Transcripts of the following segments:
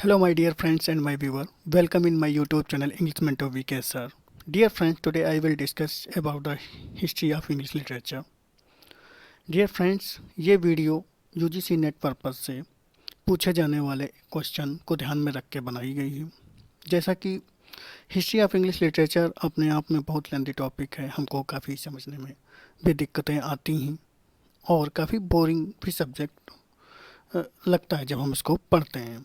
Hello, my dear friends and my viewer. Welcome in my YouTube channel English Mentor VK Sir. Dear friends, today I will discuss about the history of English literature. Dear friends, ये video UGC net purpose से पूछे जाने वाले question को ध्यान में रख के बनाई गई है। जैसा कि हिस्ट्री ऑफ इंग्लिश लिटरेचर अपने आप में बहुत लेंथी टॉपिक है, हमको काफ़ी समझने में भी दिक्कतें आती हैं और काफ़ी बोरिंग भी सब्जेक्ट लगता है जब हम इसको पढ़ते हैं।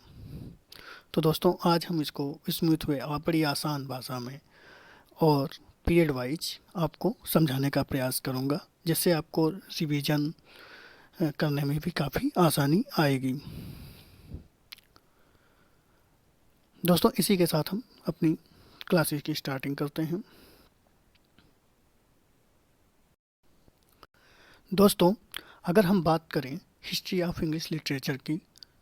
तो दोस्तों आज हम इसको स्मूथ वे और बड़ी आसान भाषा में और पीरियड वाइज आपको समझाने का प्रयास करूंगा, जिससे आपको रिवीजन करने में भी काफ़ी आसानी आएगी। दोस्तों इसी के साथ हम अपनी क्लासेस की स्टार्टिंग करते हैं। दोस्तों अगर हम बात करें हिस्ट्री ऑफ इंग्लिश लिटरेचर की,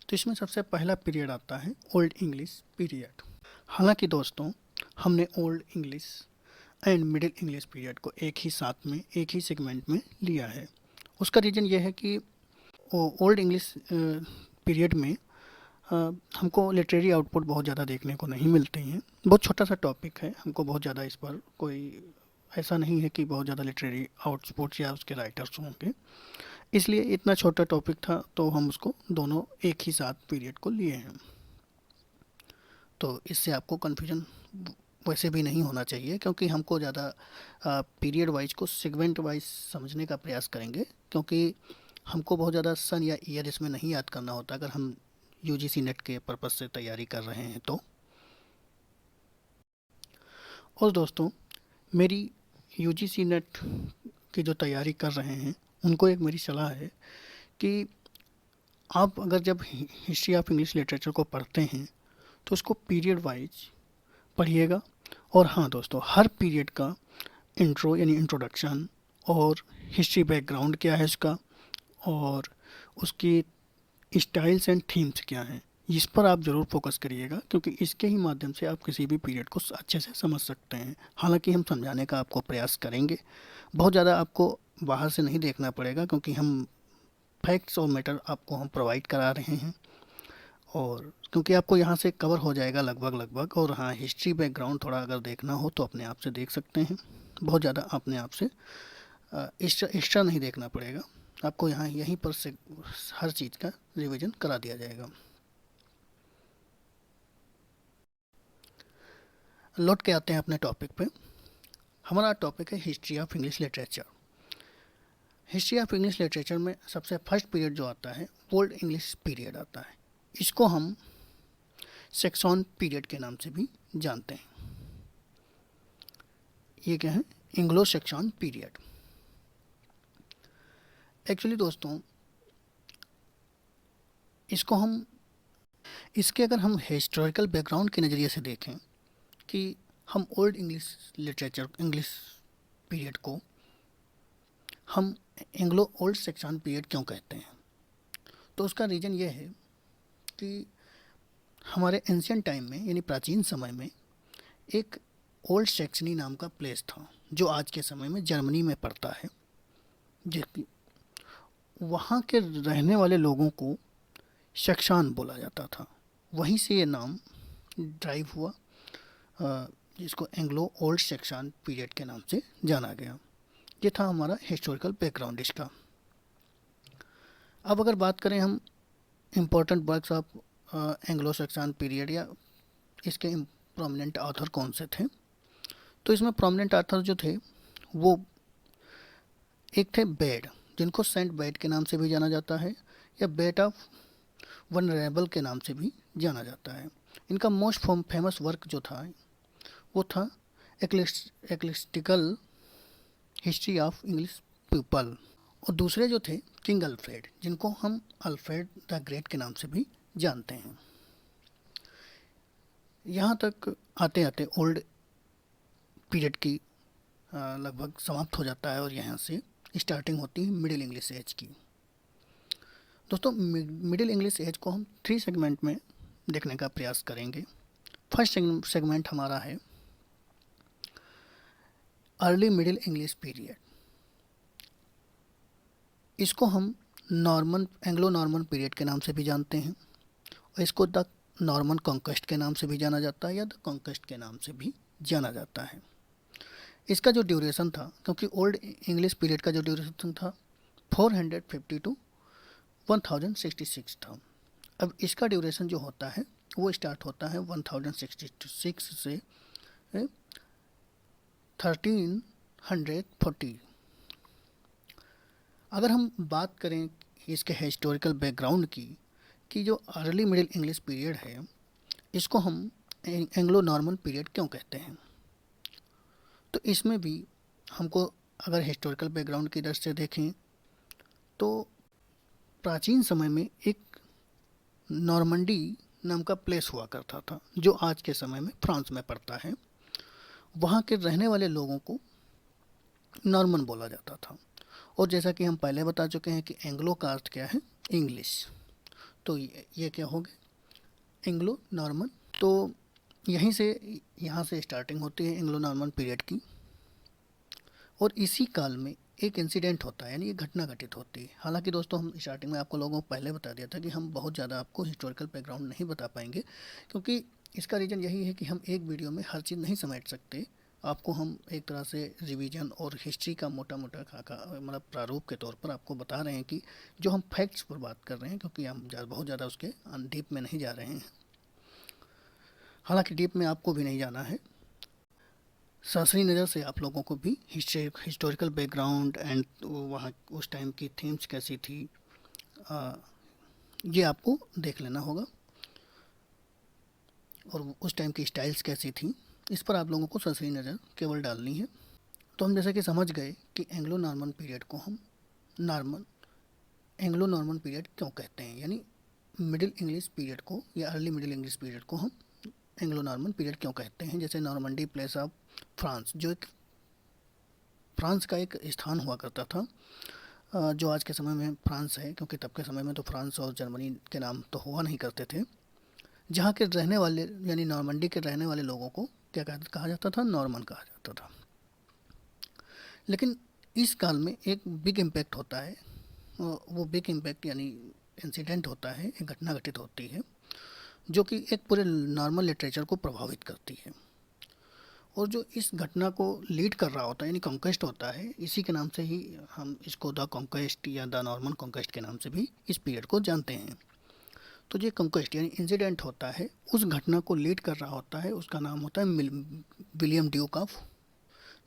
तो इसमें सबसे पहला पीरियड आता है ओल्ड इंग्लिश पीरियड। हालांकि दोस्तों हमने old English and middle English period को एक ही साथ में एक ही सेगमेंट में लिया है। उसका रीज़न ये है कि ओल्ड इंग्लिश पीरियड में हमको लिटरेरी आउटपुट बहुत ज़्यादा देखने को नहीं मिलते हैं। बहुत छोटा सा टॉपिक है, हमको बहुत ज़्यादा इस पर कोई ऐसा नहीं है कि बहुत ज़्यादा लिटरेरी आउटपुट या उसके राइटर्स होंगे, इसलिए इतना छोटा टॉपिक था तो हम उसको दोनों एक ही साथ पीरियड को लिए हैं। तो इससे आपको कन्फ्यूजन वैसे भी नहीं होना चाहिए, क्योंकि हमको ज़्यादा पीरियड वाइज को सेगमेंट वाइज समझने का प्रयास करेंगे, क्योंकि हमको बहुत ज़्यादा सन या ईयर इसमें नहीं याद करना होता अगर हम यूजीसी नेट के पर्पज़ से तैयारी कर रहे हैं तो। और दोस्तों मेरी यूजीसी नेट की जो तैयारी कर रहे हैं उनको एक मेरी सलाह है कि आप अगर जब हिस्ट्री ऑफ इंग्लिश लिटरेचर को पढ़ते हैं तो उसको पीरियड वाइज पढ़िएगा। और हाँ दोस्तों, हर पीरियड का इंट्रो यानी इंट्रोडक्शन और हिस्ट्री बैकग्राउंड क्या है इसका और उसकी स्टाइल्स एंड थीम्स क्या हैं, इस पर आप ज़रूर फोकस करिएगा, क्योंकि इसके ही माध्यम से आप किसी भी पीरियड को अच्छे से समझ सकते हैं। हालांकि हम समझाने का आपको प्रयास करेंगे, बहुत ज़्यादा आपको बाहर से नहीं देखना पड़ेगा, क्योंकि हम फैक्ट्स और मैटर आपको हम प्रोवाइड करा रहे हैं और क्योंकि आपको यहाँ से कवर हो जाएगा लगभग। और हाँ, हिस्ट्री बैकग्राउंड थोड़ा अगर देखना हो तो अपने आप से देख सकते हैं, बहुत ज़्यादा अपने आप से एक्स्ट्रा नहीं देखना पड़ेगा आपको। यहाँ यहीं पर से हर चीज़ का रिवीजन करा दिया जाएगा। लौट के आते हैं अपने टॉपिक पे। हमारा टॉपिक है history of English literature. History of English literature में सबसे फर्स्ट पीरियड जो आता है ओल्ड इंग्लिश पीरियड आता है। इसको हम सेक्सॉन पीरियड के नाम से भी जानते हैं। ये क्या है? Anglo सेक्सॉन period. एक्चुअली दोस्तों इसके अगर हम हिस्टोरिकल बैकग्राउंड के नज़रिए से देखें कि हम old English literature English period को हम एंग्लो ओल्ड सेक्शन पीरियड क्यों कहते हैं, तो उसका रीज़न ये है कि हमारे एंशियंट टाइम में यानी प्राचीन समय में एक ओल्ड सेक्सनी नाम का प्लेस था, जो आज के समय में जर्मनी में पड़ता है। जिसकी वहाँ के रहने वाले लोगों को सेक्शन बोला जाता था, वहीं से ये नाम ड्राइव हुआ, जिसको एंग्लो ओल्ड सेक्शन पीरियड के नाम से जाना गया। ये था हमारा हिस्टोरिकल बैकग्राउंड इसका। अब अगर बात करें हम important works of Anglo Saxon period या इसके प्रोमिनेंट ऑथर कौन से थे, तो इसमें प्रोमिनेंट ऑथर जो थे वो एक थे बेड, जिनको सेंट बेड के नाम से भी जाना जाता है या बेड ऑफ वनरेबल के नाम से भी जाना जाता है। इनका मोस्ट फेमस वर्क जो था वो था एक्लेस्टिकल हिस्ट्री ऑफ इंग्लिश पीपल। और दूसरे जो थे किंग अल्फ्रेड, जिनको हम अल्फ्रेड द ग्रेट के नाम से भी जानते हैं। यहाँ तक आते आते ओल्ड पीरियड की लगभग समाप्त हो जाता है और यहाँ से स्टार्टिंग होती है मिडिल इंग्लिश एज की। दोस्तों मिडिल इंग्लिश एज को हम 3 सेगमेंट में देखने का प्रयास करेंगे। फर्स्ट सेगमेंट हमारा है अर्ली मिडिल इंग्लिश पीरियड। इसको हम नॉर्मन एंग्लो नॉर्मन पीरियड के नाम से भी जानते हैं और इसको द नॉर्मन कॉन्क्वेस्ट के नाम से भी जाना जाता है या द कॉन्क्वेस्ट के नाम से भी जाना जाता है। इसका जो ड्यूरेशन था, क्योंकि ओल्ड इंग्लिश पीरियड का जो ड्यूरेशन था 450 टू 1066 था। अब इसका ड्यूरेशन जो होता है वो स्टार्ट होता है 1066 से 1340। अगर हम बात करें इसके हिस्टोरिकल बैकग्राउंड की, कि जो अर्ली मिडिल इंग्लिश पीरियड है इसको हम एंग्लो नॉर्मन पीरियड क्यों कहते हैं, तो इसमें भी हमको अगर हिस्टोरिकल बैकग्राउंड की दृष्टि से देखें तो प्राचीन समय में एक नॉर्मंडी नाम का प्लेस हुआ करता था जो आज के समय में फ्रांस में पड़ता है। वहाँ के रहने वाले लोगों को नॉर्मन बोला जाता था। और जैसा कि हम पहले बता चुके हैं कि एंग्लो का अर्थ क्या है, इंग्लिश, तो ये क्या हो गया, एंग्लो नॉर्मन। तो यहीं से यहाँ से स्टार्टिंग होती है एंग्लो नॉर्मन पीरियड की। और इसी काल में एक इंसिडेंट होता है, यानी ये घटना घटित होती है। हालांकि दोस्तों हम स्टार्टिंग में आपको लोगों को पहले बता दिया था कि हम बहुत ज़्यादा आपको हिस्टोरिकल बैकग्राउंड नहीं बता पाएंगे, क्योंकि इसका रीज़न यही है कि हम एक वीडियो में हर चीज़ नहीं समेट सकते। आपको हम एक तरह से रिवीजन और हिस्ट्री का मोटा मोटा खाका मतलब प्रारूप के तौर पर आपको बता रहे हैं कि जो हम फैक्ट्स पर बात कर रहे हैं, क्योंकि हम बहुत ज़्यादा उसके डीप में नहीं जा रहे हैं। हालांकि डीप में आपको भी नहीं जाना है, शास्त्रीय नज़र से आप लोगों को भी हिस्टोरिकल बैकग्राउंड एंड वहाँ उस टाइम की थीम्स कैसी थी ये आपको देख लेना होगा, और उस टाइम की स्टाइल्स कैसी थी इस पर आप लोगों को शास्त्रीय नज़र केवल डालनी है। तो हम जैसे कि समझ गए कि एंग्लो नॉर्मन पीरियड को हम एंग्लो नॉर्मन पीरियड क्यों कहते हैं, यानी मिडिल इंग्लिश पीरियड को या अर्ली मिडिल इंग्लिश पीरियड को हम एंग्लो नॉर्मन पीरियड क्यों कहते हैं। जैसे नॉर्मंडी प्लेस ऑफ फ्रांस, जो एक फ्रांस का एक स्थान हुआ करता था, जो आज के समय में फ्रांस है, क्योंकि तब के समय में तो फ्रांस और जर्मनी के नाम तो हुआ नहीं करते थे। जहाँ के रहने वाले यानी नॉर्मंडी के रहने वाले लोगों को क्या कहा जाता था, नॉर्मन कहा जाता था। लेकिन इस काल में एक बिग इम्पैक्ट होता है, वो बिग इम्पैक्ट यानी इंसिडेंट होता है, एक घटना घटित होती है जो कि एक पूरे नॉर्मल लिटरेचर को प्रभावित करती है। और जो इस घटना को लीड कर रहा होता है यानी कॉन्क्वेस्ट होता है, इसी के नाम से ही हम इसको द कॉन्क्वेस्ट या द नॉर्मन कॉन्क्वेस्ट के नाम से भी इस पीरियड को जानते हैं। तो ये कॉन्क्वेस्ट यानी इंसिडेंट होता है, उस घटना को लीड कर रहा होता है, उसका नाम होता है विलियम ड्यूक ऑफ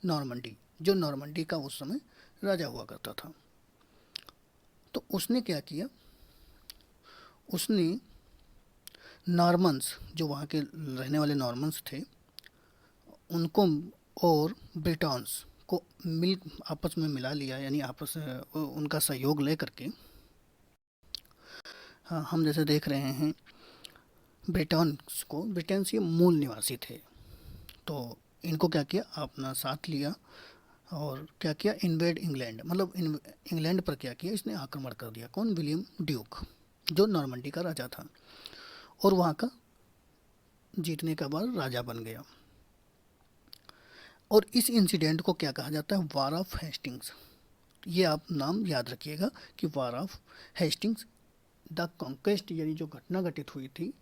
नॉर्मंडी, जो नॉर्मंडी का उस समय राजा हुआ करता था। तो उसने क्या किया, उसने नॉर्मन्स, जो वहाँ के रहने वाले नॉर्मन्स थे, उनको और ब्रिटॉन्स को आपस में मिला लिया, यानी आपस उनका सहयोग ले करके। हाँ, हम जैसे देख रहे हैं ब्रिटेन्स ये मूल निवासी थे, तो इनको क्या किया, अपना साथ लिया और क्या किया, इन्वेड इंग्लैंड, मतलब इंग्लैंड पर क्या किया, इसने आक्रमण कर दिया। कौन, विलियम ड्यूक, जो नॉर्मंडी का राजा था, और वहाँ का जीतने का बाद राजा बन गया। और इस इंसिडेंट को क्या कहा जाता है, वार ऑफ हेस्टिंग्स। ये आप नाम याद रखिएगा कि war of Hastings the conquest, यानी जो घटना घटित हुई थी।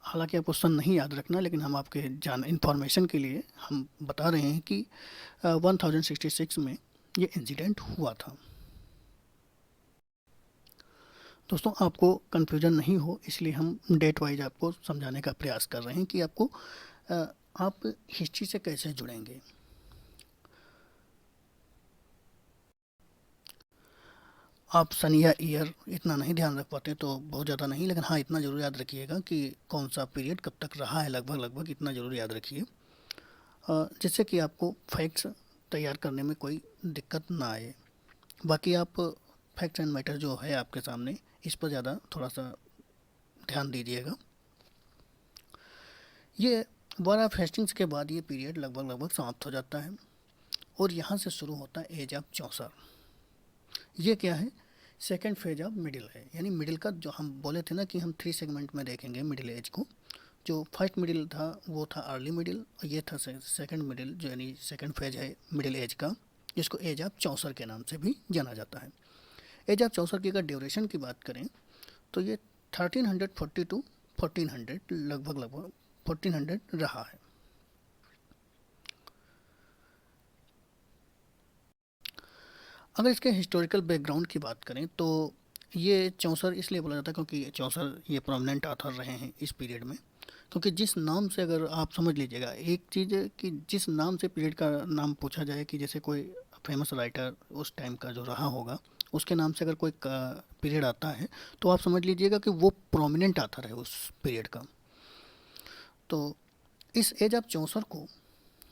हालांकि आपको सन नहीं याद रखना, लेकिन हम आपके इंफॉर्मेशन के लिए हम बता रहे हैं कि 1066 में ये इंसिडेंट हुआ था। दोस्तों, आपको कन्फ्यूजन नहीं हो इसलिए हम डेट वाइज आपको समझाने का प्रयास कर रहे हैं कि आपको आप हिस्ट्री से कैसे जुड़ेंगे। आप सन या ईयर इतना नहीं ध्यान रख पाते तो बहुत ज़्यादा नहीं, लेकिन हाँ इतना ज़रूर याद रखिएगा कि कौन सा पीरियड कब तक रहा है, लगभग इतना ज़रूर याद रखिए, जिससे कि आपको फैक्ट्स तैयार करने में कोई दिक्कत ना आए। बाकी आप फैक्ट्स एंड मैटर जो है आपके सामने, इस पर ज़्यादा थोड़ा सा ध्यान दीजिएगा। ये वार ऑफ हेस्टिंग्स के बाद ये पीरियड लगभग समाप्त हो जाता है और यहाँ से शुरू होता है एज ऑफ चौसर। ये क्या है, सेकेंड फेज ऑफ मिडिल है, यानी मिडिल का जो हम बोले थे ना कि हम 3 सेगमेंट में देखेंगे मिडिल एज को। जो फर्स्ट मिडिल था वो था अर्ली मिडिल, और ये था सेकेंड मिडिल, जो यानी सेकेंड फेज है मिडिल एज का, जिसको एज ऑफ चौसर के नाम से भी जाना जाता है। एज ऑफ चौसर की अगर ड्यूरेशन की बात करें तो ये 1340 टू 1400 लगभग 1400 रहा है। अगर इसके हिस्टोरिकल बैकग्राउंड की बात करें तो ये चौसर इसलिए बोला जाता है क्योंकि चौसर ये प्रोमिनेंट ऑथर रहे हैं इस पीरियड में। क्योंकि जिस नाम से, अगर आप समझ लीजिएगा एक चीज़ है कि जिस नाम से पीरियड का नाम पूछा जाए, कि जैसे कोई फेमस राइटर उस टाइम का जो रहा होगा उसके नाम से अगर कोई पीरियड आता है तो आप समझ लीजिएगा कि वो प्रोमिनेंट ऑथर है उस पीरियड का। तो इस एज ऑफ चौसर को,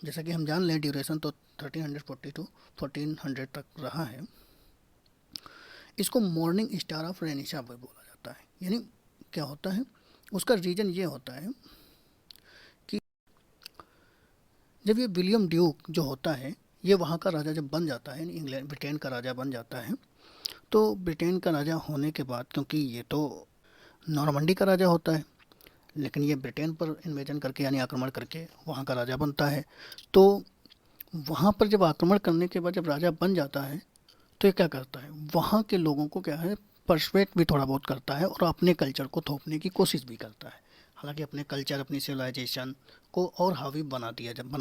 जैसा कि हम जान लें ड्यूरेशन तो 1340 टू 1400 तक रहा है, इसको मॉर्निंग स्टार ऑफ रेनिशा भी बोला जाता है। यानी क्या होता है, उसका रीज़न ये होता है कि जब ये विलियम ड्यूक जो होता है ये वहाँ का राजा जब बन जाता है, इंग्लैंड ब्रिटेन का राजा बन जाता है, तो ब्रिटेन का राजा होने के बाद, क्योंकि ये तो नॉर्मंडी का राजा होता है लेकिन ये ब्रिटेन पर इन्वेजन करके यानी आक्रमण करके वहाँ का राजा बनता है, तो वहाँ पर जब आक्रमण करने के बाद जब राजा बन जाता है तो ये क्या करता है, वहाँ के लोगों को क्या है पर्सुएट भी थोड़ा बहुत करता है और अपने कल्चर को थोपने की कोशिश भी करता है। हालांकि अपने कल्चर, अपनी सिविलाइजेशन को और हावी बना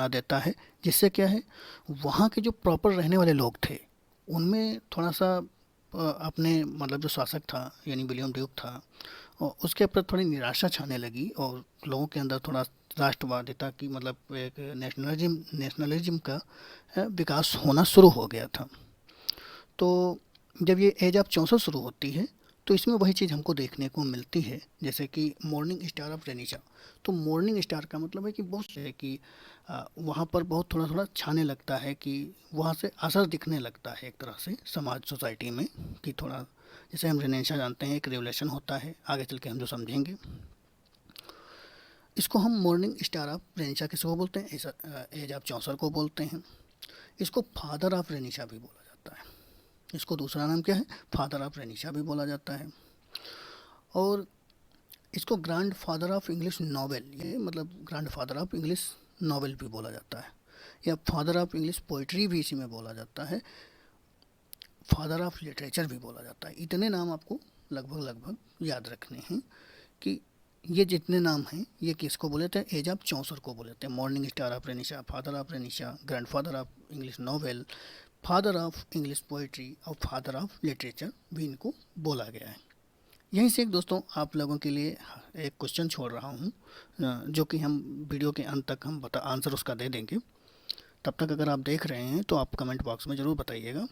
देता है, जिससे क्या है वहाँ के जो प्रॉपर रहने वाले लोग थे उनमें थोड़ा सा अपने मतलब जो शासक था यानी विलियम ड्यूक था और उसके ऊपर थोड़ी निराशा छाने लगी और लोगों के अंदर थोड़ा राष्ट्रवादिता की मतलब एक नेशनलिज्म का विकास होना शुरू हो गया था। तो जब ये एज ऑफ चौसर शुरू होती है तो इसमें वही चीज़ हमको देखने को मिलती है जैसे कि मॉर्निंग स्टार ऑफ रेनिशा। तो मॉर्निंग स्टार का मतलब है कि बहुत है कि वहाँ पर बहुत थोड़ा थोड़ा छाने लगता है, कि वहाँ से असर दिखने लगता है एक तरह से समाज सोसाइटी में, कि थोड़ा जैसे हम रेनेशा जानते हैं एक रेवोल्यूशन होता है, आगे चल के हम जो समझेंगे। इसको हम मॉर्निंग स्टार ऑफ रेनिशा किसको बोलते हैं, एज ऑफ चौसर को बोलते हैं। इसको फादर ऑफ रेनिशा भी बोला जाता है। इसको दूसरा नाम क्या है, फादर ऑफ रेनिशा भी बोला जाता है। और इसको grand father of English novel, ये मतलब grand father of English novel भी बोला जाता है, या फादर ऑफ इंग्लिश पोइट्री भी इसी में बोला जाता है, फादर ऑफ लिटरेचर भी बोला जाता है। इतने नाम आपको लगभग याद रखने हैं कि ये जितने नाम हैं ये किसको बोलते हैं, एज ऑफ चौसर को बोलते हैं। Morning star of रेनिशा, father of रेनिशा, grand father of English novel, father of English poetry और फादर ऑफ लिटरेचर भी इनको बोला गया है। यहीं से एक दोस्तों आप लोगों के लिए एक क्वेश्चन छोड़ रहा हूँ जो कि हम वीडियो के अंत तक हम आंसर उसका दे देंगे। तब तक अगर आप देख रहे हैं तो आप कमेंट बॉक्स में ज़रूर बताइएगा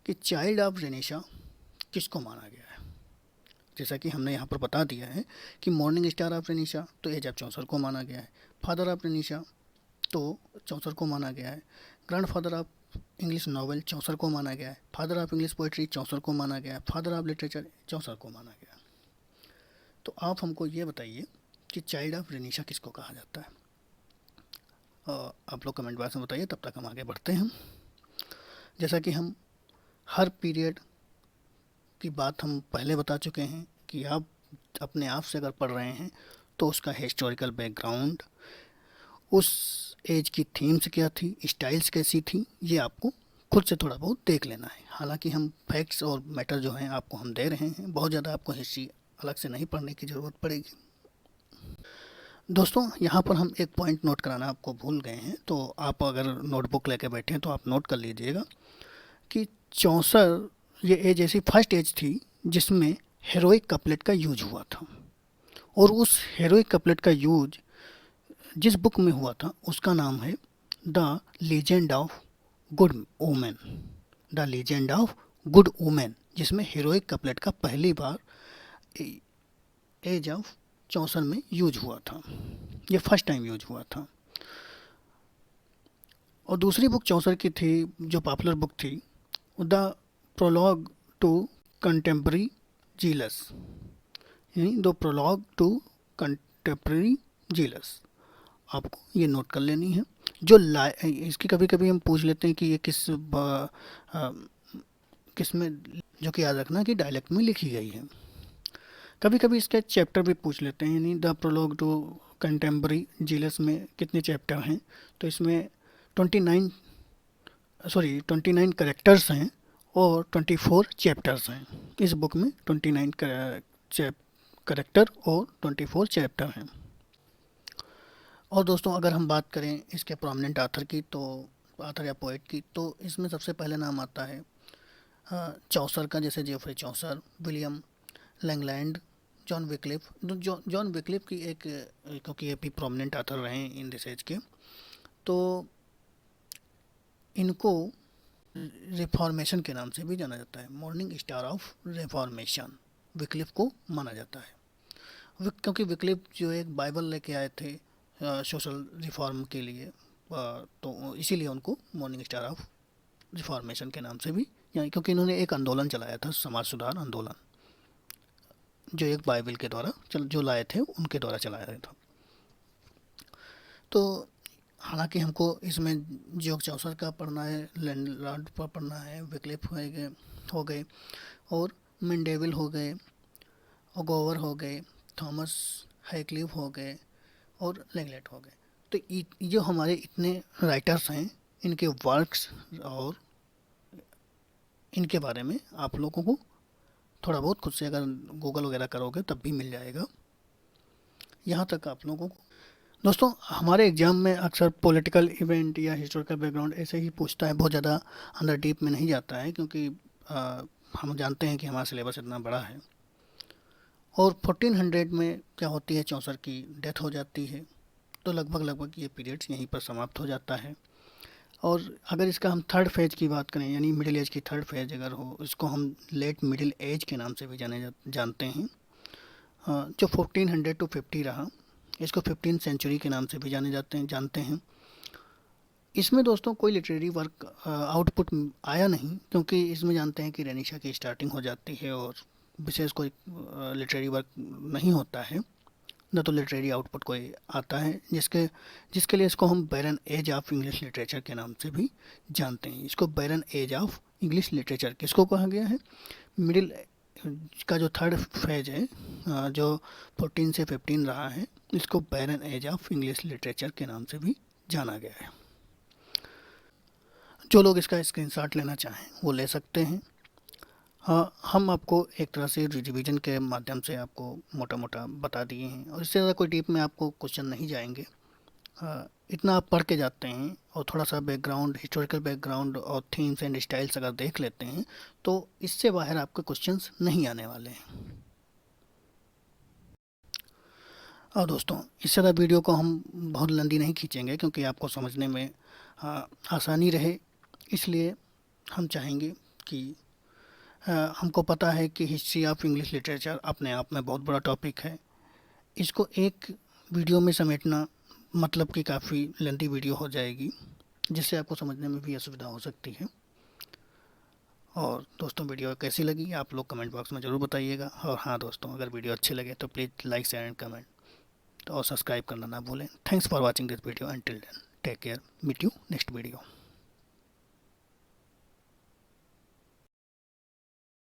कि चाइल्ड ऑफ रेनिशा किसको माना गया है। जैसा कि हमने यहाँ पर बता दिया है कि मॉर्निंग स्टार ऑफ रेनिशा तो एज ऑफ चौसर को माना गया है, फादर ऑफ रेनिशा तो चौसर को माना गया है, grandfather of English novel Chaucer को माना गया है, father of English poetry Chaucer को माना गया है, फादर ऑफ लिटरेचर चौसर को माना गया है। तो आप हमको ये बताइए कि चाइल्ड ऑफ रेनिशा किसको कहा जाता है। आप लोग कमेंट बॉक्स में बताइए, तब तक हम आगे बढ़ते हैं। जैसा कि हम हर पीरियड की बात हम पहले बता चुके हैं कि आप अपने आप से अगर पढ़ रहे हैं तो उसका हिस्टोरिकल बैकग्राउंड, उस एज की थीम्स क्या थी, स्टाइल्स कैसी थी, ये आपको खुद से थोड़ा बहुत देख लेना है। हालांकि हम फैक्ट्स और मैटर जो हैं आपको हम दे रहे हैं, बहुत ज़्यादा आपको हिस्ट्री अलग से नहीं पढ़ने की ज़रूरत पड़ेगी। दोस्तों यहाँ पर हम एक पॉइंट नोट कराना आपको भूल गए हैं, तो आप अगर नोटबुक लेके बैठे हैं तो आप नोट कर लीजिएगा कि चौसर ये एज ऐसी फर्स्ट एज थी जिसमें हेरोइक कपलेट का यूज हुआ था। और उस हेरोइक कपलेट का यूज जिस बुक में हुआ था उसका नाम है the legend of good women, the legend of good women, जिसमें हेरोइक कपलेट का पहली बार एज ऑफ चौसर में यूज हुआ था। ये फर्स्ट टाइम यूज हुआ था। और दूसरी बुक चौसर की थी जो पॉपुलर बुक थी, the prologue to contemporary jealous, यानी the prologue to contemporary jealous. आपको ये नोट कर लेनी है। जो इसकी कभी कभी हम पूछ लेते हैं कि ये किस में, जो कि याद रखना कि डायलेक्ट में लिखी गई है। कभी कभी इसके चैप्टर भी पूछ लेते हैं, यानी the prologue to contemporary jealous में कितने चैप्टर हैं, तो इसमें 29 करेक्टर्स हैं और 24 चैप्टर्स हैं। इस बुक में 29 करेक्टर और 24 चैप्टर हैं। और दोस्तों अगर हम बात करें इसके प्रोमिनेंट आथर की, तो आथर या पोइट की, तो इसमें सबसे पहले नाम आता है चौसर का, जैसे Geoffrey Chaucer, William Langland, John Wycliffe. John Wycliffe की एक, क्योंकि ये भी प्रोमिनेंट आथर रहे हैं इन दिस एज के, तो इनको रिफॉर्मेशन के नाम से भी जाना जाता है। Morning star of reformation Wycliffe को माना जाता है, क्योंकि विक्लिफ जो एक बाइबल लेके आए थे सोशल रिफॉर्म के लिए, तो इसीलिए उनको मॉर्निंग स्टार ऑफ रिफॉर्मेशन के नाम से भी, यानी क्योंकि इन्होंने एक आंदोलन चलाया था, समाज सुधार आंदोलन, जो एक बाइबल के द्वारा जो लाए थे उनके द्वारा चलाया था। तो हालांकि हमको इसमें जॉर्ज चौसर का पढ़ना है, लैंडलॉर्ड पर पढ़ना है, विक्लिफ हो गए और मेंडेविल हो गए, ओगोवर हो गए, थॉमस हैक्लिफ हो गए और लैंगलेट हो गए। तो जो हमारे इतने राइटर्स हैं, इनके वर्क्स और इनके बारे में आप लोगों को थोड़ा बहुत खुद से अगर गूगल वगैरह करोगे तब भी मिल जाएगा। यहाँ तक आप लोगों को दोस्तों, हमारे एग्ज़ाम में अक्सर पॉलिटिकल इवेंट या हिस्टोरिकल बैकग्राउंड ऐसे ही पूछता है, बहुत ज़्यादा अंदर डीप में नहीं जाता है, क्योंकि हम जानते हैं कि हमारा सिलेबस इतना बड़ा है। और 1400 में क्या होती है, चौसर की डेथ हो जाती है, तो लगभग ये पीरियड्स यहीं पर समाप्त हो जाता है। और अगर इसका हम थर्ड फेज की बात करें, यानी मिडिल एज की थर्ड फेज अगर हो, इसको हम लेट मिडिल एज के नाम से भी जानते हैं। जो 1400 टू 50 रहा, इसको 15th सेंचुरी के नाम से भी जानते हैं। इसमें दोस्तों कोई लिटरेरी वर्क आउटपुट आया नहीं, क्योंकि इसमें जानते हैं कि रेनिशा की स्टार्टिंग हो जाती है और विशेष कोई लिटरेरी वर्क नहीं होता है, न तो लिटरेरी आउटपुट कोई आता है, जिसके लिए इसको हम बैरन एज ऑफ इंग्लिश लिटरेचर के नाम से भी जानते हैं। इसको बैरन एज ऑफ इंग्लिश लिटरेचर किसको कहा गया है? मिडिल का जो थर्ड फेज है, जो 14 से 15 रहा है, इसको बैरन एज ऑफ इंग्लिश लिटरेचर के नाम से भी जाना गया है। जो लोग इसका स्क्रीनशॉट लेना चाहें वो ले सकते हैं। हाँ, हम आपको एक तरह से रिविजन के माध्यम से आपको मोटा मोटा बता दिए हैं, और इससे ज़्यादा कोई डीप में आपको क्वेश्चन नहीं जाएंगे। इतना आप पढ़ के जाते हैं और थोड़ा सा बैकग्राउंड, हिस्टोरिकल बैकग्राउंड और थीम्स एंड स्टाइल्स अगर देख लेते हैं, तो इससे बाहर आपके क्वेश्चंस नहीं आने वाले हैं। और दोस्तों, इससे ज़्यादा वीडियो को हम बहुत लंबी नहीं खींचेंगे, क्योंकि आपको समझने में आसानी रहे, इसलिए हम चाहेंगे कि हमको पता है कि हिस्ट्री ऑफ इंग्लिश लिटरेचर अपने आप में बहुत बड़ा टॉपिक है। इसको एक वीडियो में समेटना मतलब कि काफ़ी लेंथी वीडियो हो जाएगी, जिससे आपको समझने में भी असुविधा हो सकती है। और दोस्तों, वीडियो कैसी लगी आप लोग कमेंट बॉक्स में ज़रूर बताइएगा। और हाँ दोस्तों, अगर वीडियो अच्छे लगे तो please like share and comment और सब्सक्राइब करना ना भूलें। Thanks for watching this video. Until then take care, meet you next video.